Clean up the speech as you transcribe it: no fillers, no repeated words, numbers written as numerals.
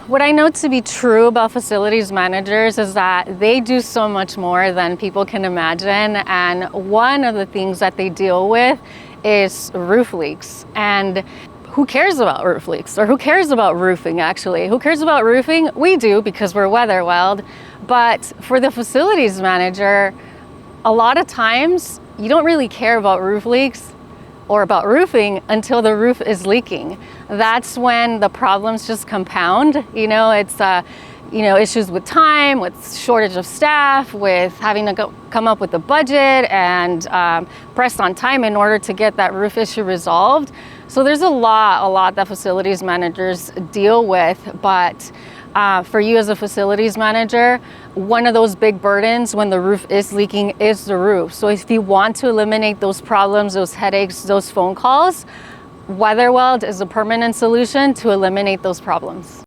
what I know to be true about facilities managers is that they do so much more than people can imagine. And one of the things that they deal with is roof leaks. And who cares about roof leaks? Or who cares about roofing, actually? Who cares about roofing? We do, because we're WeatherWeld. But for the facilities manager, a lot of times you don't really care about roof leaks or about roofing until the roof is leaking. That's when the problems just compound. It's issues with time, with shortage of staff, with having to come up with a budget and pressed on time in order to get that roof issue resolved. So there's a lot that facilities managers deal with, but for you as a facilities manager, one of those big burdens when the roof is leaking is the roof. So if you want to eliminate those problems, those headaches, those phone calls, WeatherWeld is a permanent solution to eliminate those problems.